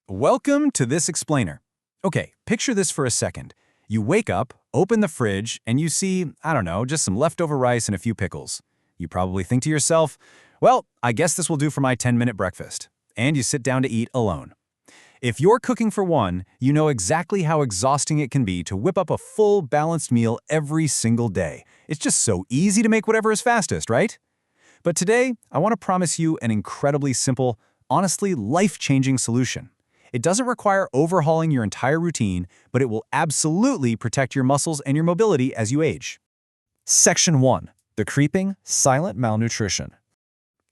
Welcome to This Explainer. Okay, picture this for a second. You wake up, open the fridge, and you see, I don't know, just some leftover rice and a few pickles. You probably think to yourself, well, I guess this will do for my 10-minute breakfast. And you sit down to eat alone. If you're cooking for one, you know exactly how exhausting it can be to whip up a full, balanced meal every single day. It's just so easy to make whatever is fastest, right? But today, I want to promise you an incredibly simple, honestly life-changing solution. It doesn't require overhauling your entire routine, but it will absolutely protect your muscles and your mobility as you age. Section 1. The creeping, silent malnutrition.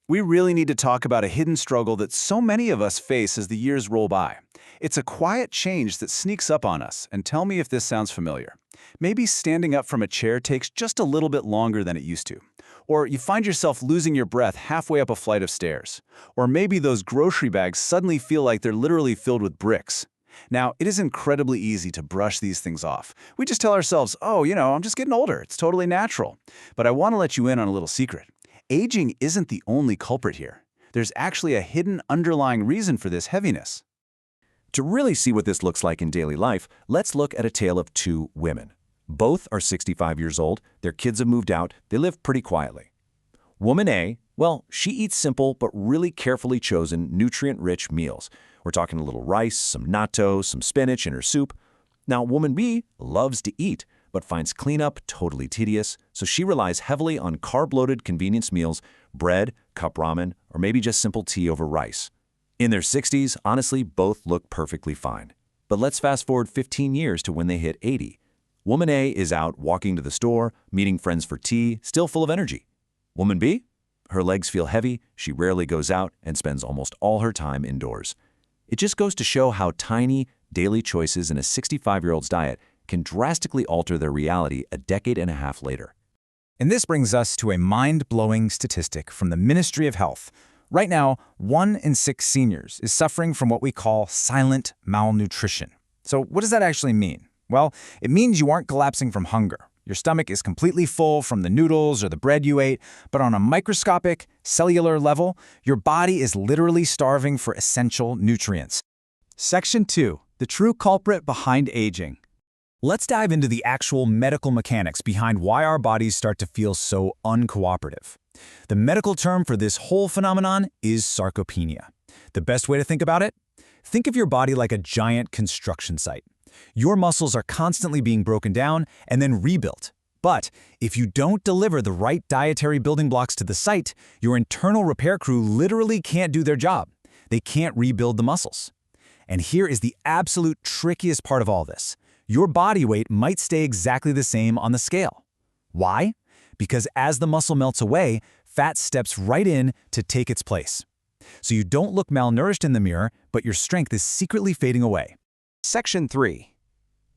We really need to talk about a hidden struggle that so many of us face as the years roll by. It's a quiet change that sneaks up on us, and tell me if this sounds familiar. Maybe standing up from a chair takes just a little bit longer than it used to. Or you find yourself losing your breath halfway up a flight of stairs. Or maybe those grocery bags suddenly feel like they're literally filled with bricks. Now, it is incredibly easy to brush these things off. We just tell ourselves, oh, I'm just getting older. It's totally natural. But I want to let you in on a little secret. Aging isn't the only culprit here. There's actually a hidden underlying reason for this heaviness. To really see what this looks like in daily life, let's look at a tale of two women. Both are 65 years old, their kids have moved out, they live pretty quietly. Woman A, well, she eats simple but really carefully chosen nutrient-rich meals. We're talking a little rice, some natto, some spinach in her soup. Now, woman B loves to eat, but finds cleanup totally tedious, so she relies heavily on carb-loaded convenience meals, bread, cup ramen, or maybe just simple tea over rice. In their 60s, honestly, both look perfectly fine. But let's fast forward 15 years to when they hit 80. Woman A is out walking to the store, meeting friends for tea, still full of energy. Woman B? Her legs feel heavy, she rarely goes out, and spends almost all her time indoors. It just goes to show how tiny, daily choices in a 65-year-old's diet can drastically alter their reality a decade and a half later. And this brings us to a mind-blowing statistic from the Ministry of Health. Right now, 1 in 6 seniors is suffering from what we call silent malnutrition. So what does that actually mean? Well, it means you aren't collapsing from hunger. Your stomach is completely full from the noodles or the bread you ate, but on a microscopic, cellular level, your body is literally starving for essential nutrients. Section 2. The true culprit behind aging. Let's dive into the actual medical mechanics behind why our bodies start to feel so uncooperative. The medical term for this whole phenomenon is sarcopenia. The best way to think about it? Think of your body like a giant construction site. Your muscles are constantly being broken down and then rebuilt. But if you don't deliver the right dietary building blocks to the site, your internal repair crew literally can't do their job. They can't rebuild the muscles. And here is the absolute trickiest part of all this. Your body weight might stay exactly the same on the scale. Why? Because as the muscle melts away, fat steps right in to take its place. So you don't look malnourished in the mirror, but your strength is secretly fading away. Section 3.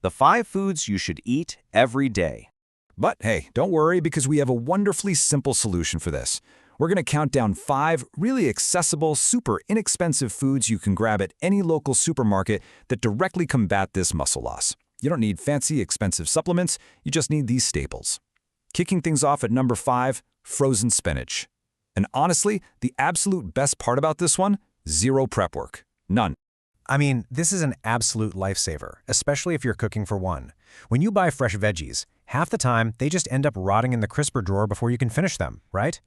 The 5 foods you should eat every day. But hey, don't worry because we have a wonderfully simple solution for this. We're going to count down 5 really accessible, super inexpensive foods you can grab at any local supermarket that directly combat this muscle loss. You don't need fancy, expensive supplements, you just need these staples. Kicking things off at number 5, frozen spinach. And honestly, the absolute best part about this one, zero prep work. None. I mean, this is an absolute lifesaver, especially if you're cooking for one. When you buy fresh veggies, half the time they just end up rotting in the crisper drawer before you can finish them, right?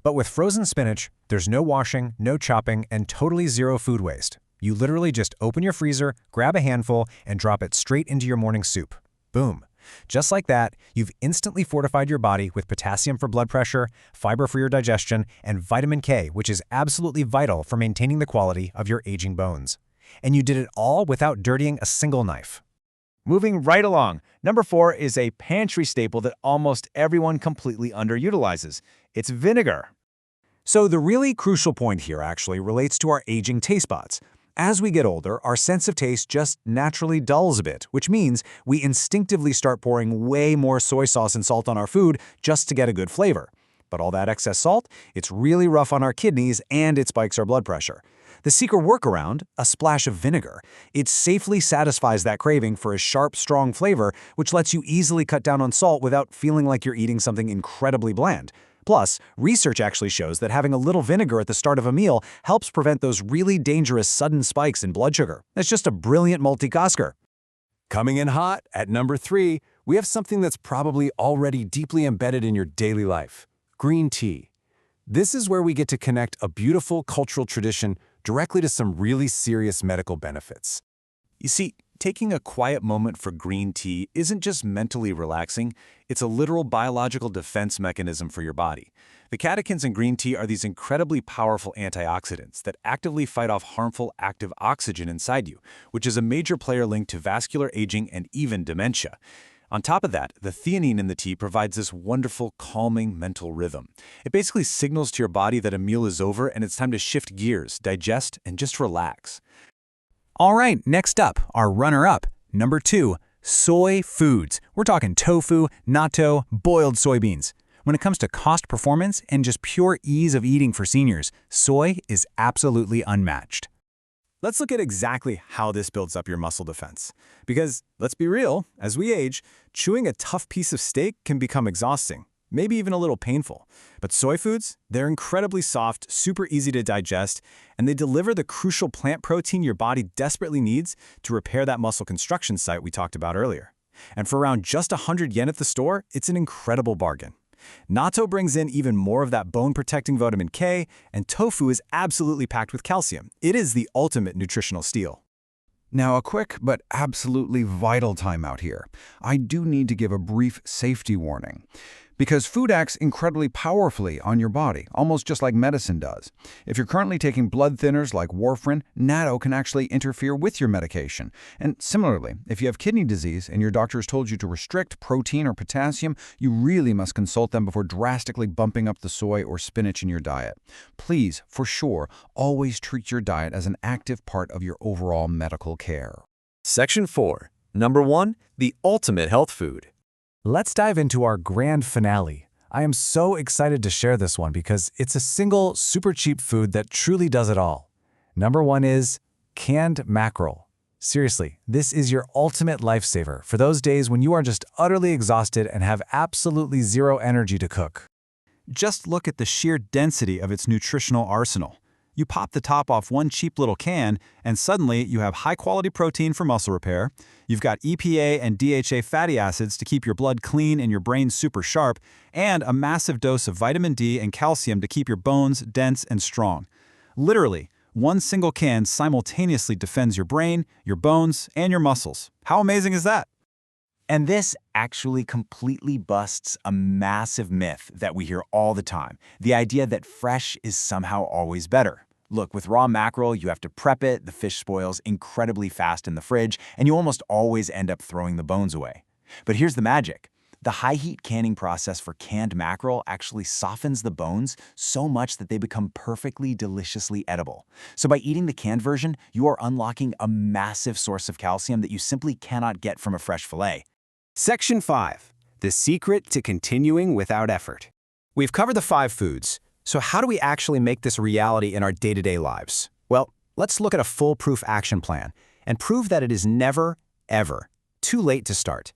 But with frozen spinach, there's no washing, no chopping, and totally zero food waste. You literally just open your freezer, grab a handful, and drop it straight into your morning soup. Boom. Just like that, you've instantly fortified your body with potassium for blood pressure, fiber for your digestion, and vitamin K, which is absolutely vital for maintaining the quality of your aging bones. And you did it all without dirtying a single knife. Moving right along, number 4 is a pantry staple that almost everyone completely underutilizes. It's vinegar. So the really crucial point here actually relates to our aging taste buds. As we get older, our sense of taste just naturally dulls a bit, which means we instinctively start pouring way more soy sauce and salt on our food just to get a good flavor. But all that excess salt, it's really rough on our kidneys and it spikes our blood pressure. The secret workaround, a splash of vinegar. It safely satisfies that craving for a sharp, strong flavor, which lets you easily cut down on salt without feeling like you're eating something incredibly bland. Plus, research actually shows that having a little vinegar at the start of a meal helps prevent those really dangerous sudden spikes in blood sugar. It's just a brilliant multitasker. Coming in hot at number 3, we have something that's probably already deeply embedded in your daily life: green tea. This is where we get to connect a beautiful cultural tradition directly to some really serious medical benefits. You see, taking a quiet moment for green tea isn't just mentally relaxing, it's a literal biological defense mechanism for your body. The catechins in green tea are these incredibly powerful antioxidants that actively fight off harmful active oxygen inside you, which is a major player linked to vascular aging and even dementia. On top of that, the theanine in the tea provides this wonderful, calming mental rhythm. It basically signals to your body that a meal is over and it's time to shift gears, digest, and just relax. All right, next up, our runner-up, number 2, soy foods. We're talking tofu, natto, boiled soybeans. When it comes to cost performance and just pure ease of eating for seniors, soy is absolutely unmatched. Let's look at exactly how this builds up your muscle defense. Because, let's be real, as we age, chewing a tough piece of steak can become exhausting, maybe even a little painful. But soy foods, they're incredibly soft, super easy to digest, and they deliver the crucial plant protein your body desperately needs to repair that muscle construction site we talked about earlier. And for around just 100 yen at the store, it's an incredible bargain. Natto brings in even more of that bone-protecting vitamin K, and tofu is absolutely packed with calcium. It is the ultimate nutritional steal. Now, a quick but absolutely vital timeout here. I do need to give a brief safety warning. Because food acts incredibly powerfully on your body, almost just like medicine does. If you're currently taking blood thinners like warfarin, natto can actually interfere with your medication. And similarly, if you have kidney disease and your doctor has told you to restrict protein or potassium, you really must consult them before drastically bumping up the soy or spinach in your diet. Please, for sure, always treat your diet as an active part of your overall medical care. Section 4. Number 1. The ultimate health food. Let's dive into our grand finale. I am so excited to share this one because it's a single, super cheap food that truly does it all. Number 1 is canned mackerel. Seriously, this is your ultimate lifesaver for those days when you are just utterly exhausted and have absolutely zero energy to cook. Just look at the sheer density of its nutritional arsenal. You pop the top off one cheap little can, and suddenly you have high-quality protein for muscle repair. You've got EPA and DHA fatty acids to keep your blood clean and your brain super sharp, and a massive dose of vitamin D and calcium to keep your bones dense and strong. Literally, one single can simultaneously defends your brain, your bones, and your muscles. How amazing is that? And this actually completely busts a massive myth that we hear all the time, the idea that fresh is somehow always better. Look, with raw mackerel, you have to prep it, the fish spoils incredibly fast in the fridge, and you almost always end up throwing the bones away. But here's the magic. The high-heat canning process for canned mackerel actually softens the bones so much that they become perfectly deliciously edible. So by eating the canned version, you are unlocking a massive source of calcium that you simply cannot get from a fresh fillet. Section 5. The secret to continuing without effort. We've covered the 5 foods. So how do we actually make this a reality in our day-to-day lives? Well, let's look at a foolproof action plan and prove that it is never, ever too late to start.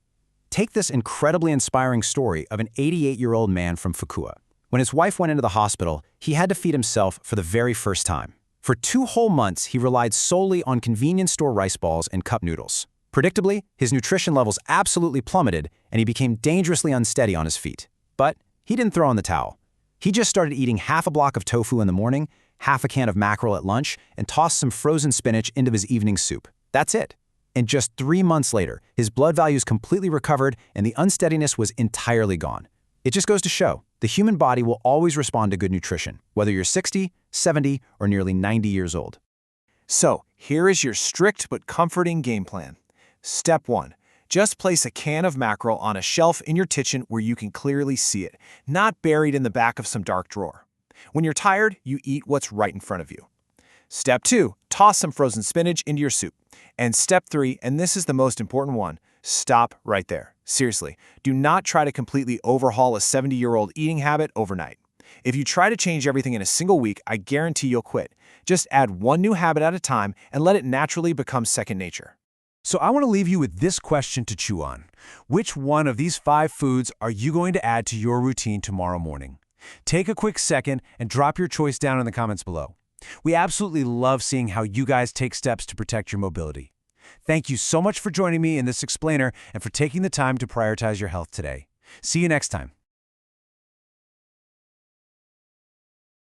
Take this incredibly inspiring story of an 88-year-old man from Fukua. When his wife went into the hospital, he had to feed himself for the very first time. For 2 whole months, he relied solely on convenience store rice balls and cup noodles. Predictably, his nutrition levels absolutely plummeted, and he became dangerously unsteady on his feet. But he didn't throw in the towel. He just started eating half a block of tofu in the morning, half a can of mackerel at lunch, and tossed some frozen spinach into his evening soup. That's it. And just 3 months later, his blood values completely recovered and the unsteadiness was entirely gone. It just goes to show, the human body will always respond to good nutrition, whether you're 60, 70, or nearly 90 years old. So, here is your strict but comforting game plan. Step 1. Just place a can of mackerel on a shelf in your kitchen where you can clearly see it, not buried in the back of some dark drawer. When you're tired, you eat what's right in front of you. Step 2. Toss some frozen spinach into your soup. And step 3, and this is the most important one, stop right there. Seriously, do not try to completely overhaul a 70-year-old eating habit overnight. If you try to change everything in a single week, I guarantee you'll quit. Just add one new habit at a time and let it naturally become second nature. So I want to leave you with this question to chew on. Which one of these 5 foods are you going to add to your routine tomorrow morning? Take a quick second and drop your choice down in the comments below. We absolutely love seeing how you guys take steps to protect your mobility. Thank you so much for joining me in this explainer and for taking the time to prioritize your health today. See you next time.